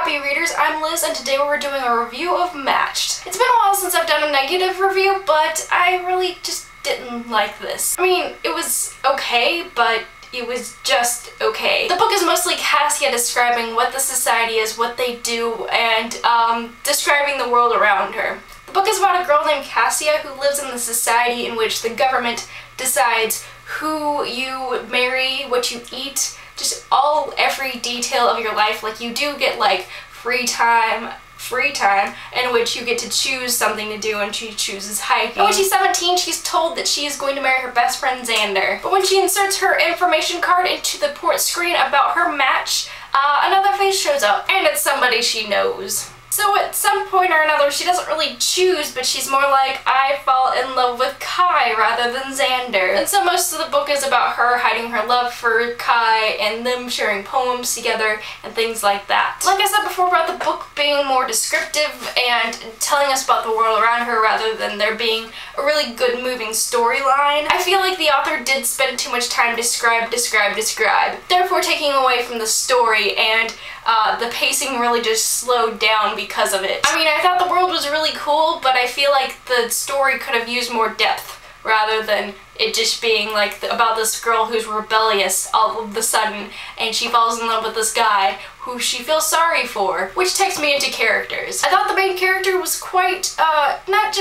happy readers, I'm Liz and today we're doing a review of Matched. It's been a while since I've done a negative review, but I really just didn't like this. I mean, it was okay, but it was just okay. The book is mostly Cassia describing what the society is, what they do, and describing the world around her. The book is about a girl named Cassia who lives in the society in which the government decides who you marry, what you eat, just every detail of your life. Like, you do get like free time in which you get to choose something to do, and she chooses hiking. And when she's 17, she's told that she is going to marry her best friend Xander. But when she inserts her information card into the port screen about her match, another face shows up, and it's somebody she knows. So at some point or another, she doesn't really choose, but she's more like, I fall in love with Kai rather than Xander. And so most of the book is about her hiding her love for Kai and them sharing poems together and things like that. Like I said before about the book being more descriptive and telling us about the world around her rather than there being a really good moving storyline, I feel like the author did spend too much time describe, therefore taking away from the story, and the pacing really just slowed down because of it. I mean, I thought the world was really cool, but I feel like the story could have used more depth rather than it just being like about this girl who's rebellious all of a sudden, and she falls in love with this guy who she feels sorry for, which takes me into characters. I thought the main character was quite, not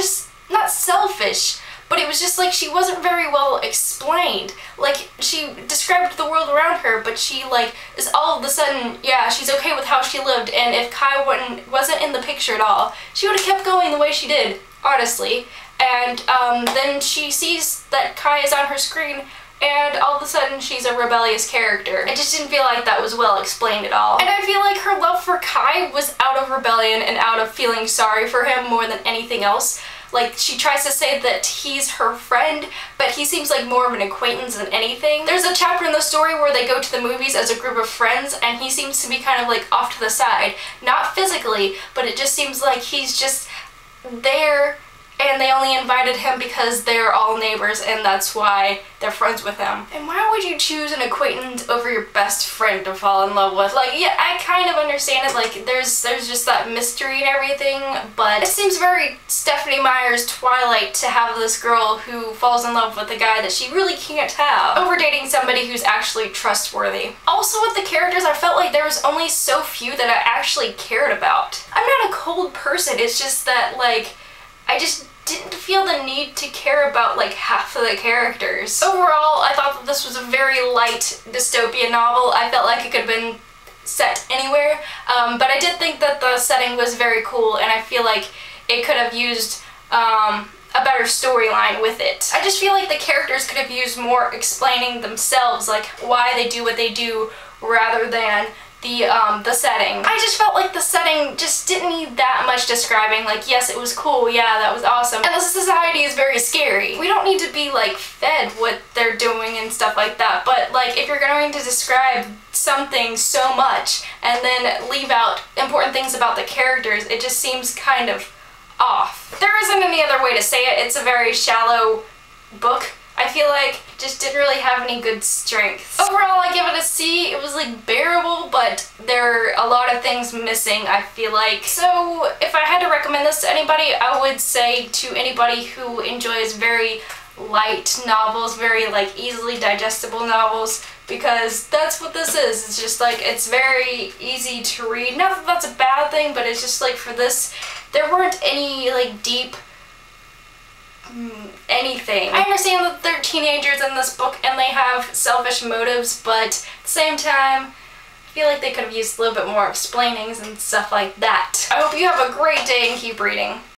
selfish, but it was just like she wasn't very well explained. Like, she described the world around her, but she like is all of a sudden, yeah, she's okay with how she lived, and if Kai wasn't in the picture at all, she would have kept going the way she did, honestly. And then she sees that Kai is on her screen, and all of a sudden she's a rebellious character. I just didn't feel like that was well explained at all. And I feel like her love for Kai was out of rebellion and out of feeling sorry for him more than anything else. Like, she tries to say that he's her friend, but he seems like more of an acquaintance than anything. There's a chapter in the story where they go to the movies as a group of friends, and he seems to be kind of like off to the side. Not physically, but it just seems like he's just there, and they only invited him because they're all neighbors, and that's why they're friends with him. And why would you choose an acquaintance over your best friend to fall in love with? Like, yeah, I kind of understand it, like, there's just that mystery and everything, but it seems very Stephenie Meyer's Twilight to have this girl who falls in love with a guy that she really can't have over dating somebody who's actually trustworthy. Also, with the characters, I felt like there was only so few that I actually cared about. I'm not a cold person, it's just that, like, I just didn't feel the need to care about like half of the characters. Overall, I thought that this was a very light dystopian novel. I felt like it could have been set anywhere, but I did think that the setting was very cool, and I feel like it could have used a better storyline with it. I just feel like the characters could have used more explaining themselves, like why they do what they do, rather than the setting. I just felt like the setting just didn't need that much describing. Like, yes, it was cool, yeah, that was awesome, and the society is very scary. We don't need to be like fed what they're doing and stuff like that, but like if you're going to describe something so much and then leave out important things about the characters, it just seems kind of off. There isn't any other way to say it. It's a very shallow book. I feel like just didn't really have any good strengths. Overall, I give it a C. It was like bearable, but there are a lot of things missing, I feel like. So if I had to recommend this to anybody, I would say to anybody who enjoys very light novels, very like easily digestible novels, because that's what this is. It's just like, it's very easy to read. Not that that's a bad thing, but it's just like for this, there weren't any like deep anything. I understand that they're teenagers in this book and they have selfish motives, but at the same time, I feel like they could have used a little bit more explainings and stuff like that. I hope you have a great day and keep reading.